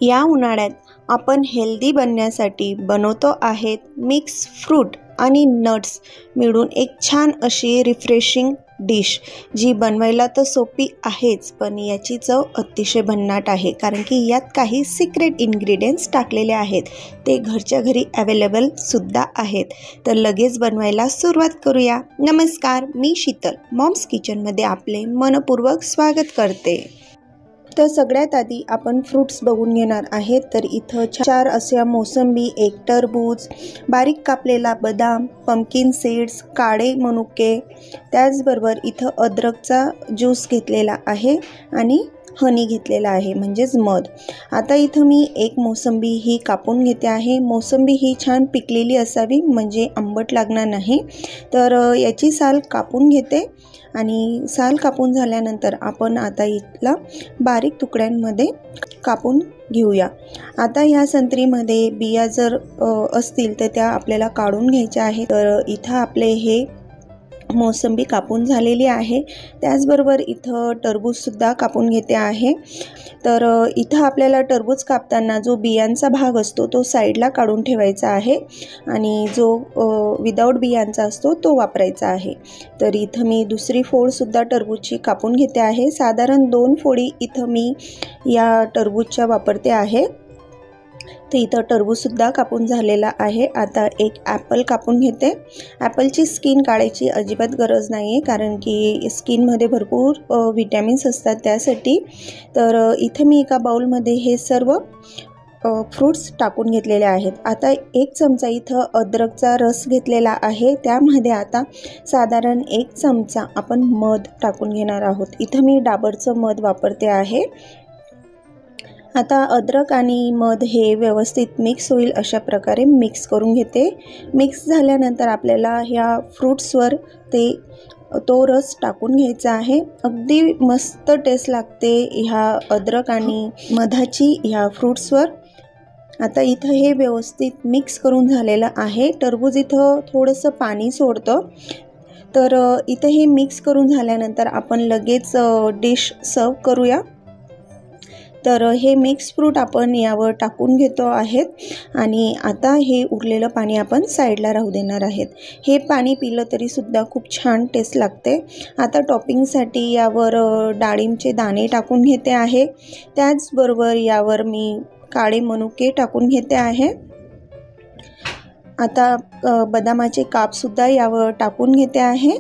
या उन्हाळ्यात आपण हेल्दी बनण्यासाठी बनवतो आहेत मिक्स फ्रूट आणि नट्स मिळून एक छान अशी रिफ्रेशिंग डिश, जी बनवायला तर सोपी आहेच, पण याची चव अतिशय भन्नाट आहे. कारण की यात काही सिक्रेट इन्ग्रेडियंट्स टाकलेले आहेत, ते घरच्या घरी अवेलेबल सुद्धा आहेत. तर लगेच बनवायला सुरुवात करूया. नमस्कार, मी शीतल मॉम्स किचनमध्ये आपले मनपूर्वक स्वागत करते. तर सगळ्यात आधी आपण फ्रूट्स बघून घेणार आहेत. तर इथं 4 अशा मोसंबी, 1 टरबूज, बारीक कापलेला बदाम, पंपकिन सीड्स, काळे मनुके, त्याचबरोबर इथं अद्रकचा ज्यूस घेतलेला आहे आणि हनी घेतलेला आहे, म्हणजेच मध. आता इथं मी 1 मोसंबी ही कापून घेते आहे. मोसंबी ही छान पिकलेली असावी, म्हणजे आंबट लागणार नाही. तर याची साल कापून घेते आणि साल कापून झाल्यानंतर आपण आता इथला बारीक तुकड्यांमध्ये कापून घेऊया. आता ह्या संत्रीमध्ये बिया जर असतील तर त्या आपल्याला काढून घ्यायच्या आहेत. तर इथं आपले हे मोसंबी कापून झालेली आहे. त्याचबरोबर इथं टरबूजसुद्धा कापून घेते आहे. तर इथं आपल्याला टरबूज कापताना जो बियांचा भाग असतो तो साईडला काढून ठेवायचा आहे आणि जो विदाऊट बियांचा असतो तो वापरायचा आहे. तर इथं मी दुसरी फोडसुद्धा टरबूजची कापून घेते आहे. साधारण 2 फोडी इथं मी या टरबूजच्या वापरते आहे. तर इथं टरबूजसुद्धा कापून झालेला आहे. आता 1 ॲपल कापून घेते. ॲपलची स्किन काढायची अजिबात गरज नाही आहे, कारण की स्किनमध्ये भरपूर विटॅमिन्स असतात त्यासाठी. तर इथं मी एका बाउलमध्ये हे सर्व फ्रूट्स टाकून घेतलेले आहेत. आता 1 चमचा इथं अद्रकचा रस घेतलेला आहे. त्यामध्ये आता साधारण 1 चमचा आपण मध टाकून घेणार आहोत. इथं मी डाबरचं मध वापरते आहे. आता अद्रक आणि मध हे व्यवस्थित मिक्स होईल अशा प्रकारे मिक्स करून घेते. मिक्स झाल्यानंतर आपल्याला ह्या फ्रूट्सवर तो रस टाकून घ्यायचा आहे. अगदी मस्त टेस्ट लागते ह्या अद्रक आणि मधाची ह्या फ्रूट्सवर. आता इथं हे व्यवस्थित मिक्स करून झालेलं आहे. टरबूज इथं थोडंसं पाणी सोडतं. तर इथं हे मिक्स करून झाल्यानंतर आपण लगेच डिश सर्व करूया. तर हे मिक्स फ्रूट आपण यावर टाकून घेतो आहेत आणि आता हे उरलेलं पाणी आपण साईडला राहू देणार आहेत. हे पाणी पिलं तरीसुद्धा खूप छान टेस्ट लागते. आता टॉपिंगसाठी यावर डाळिंबचे दाणे टाकून घेते आहे. त्याचबरोबर यावर मी काळे मनुके टाकून घेते आहे. आता बदामाचे कापसुद्धा यावर टाकून घेते आहे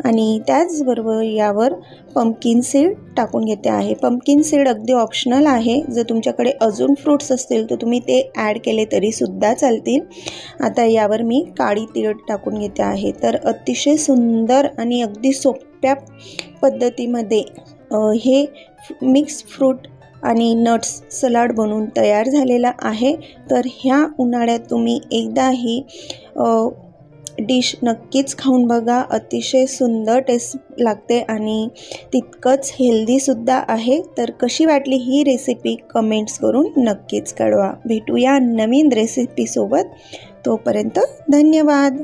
आणि त्याचबरोबर यावर पंपकिन सीड टाकून घेते आहे. पंपकिन सीड अगदी ऑप्शनल आहे. जर तुमच्याकडे अजून फ्रूट्स असतील तर तुम्ही ते ॲड केले तरीसुद्धा चालतील. आता यावर मी काळी तीळ टाकून घेते आहे. तर अतिशय सुंदर आणि अगदी सोप्या पद्धतीमध्ये हे मिक्स फ्रूट आणि नट्स सलाड बनवून तयार झालेला आहे. तर ह्या उन्हाळ्यात तुम्ही एकदा ही डिश नक्कीच खाऊन बघा. अतिशय सुंदर टेस्ट लागते आणि तितकंच हेल्दीसुद्धा आहे. तर कशी वाटली ही रेसिपी कमेंट्स करून नक्कीच कळवा. भेटूया नवीन रेसिपीसोबत. तोपर्यंत धन्यवाद.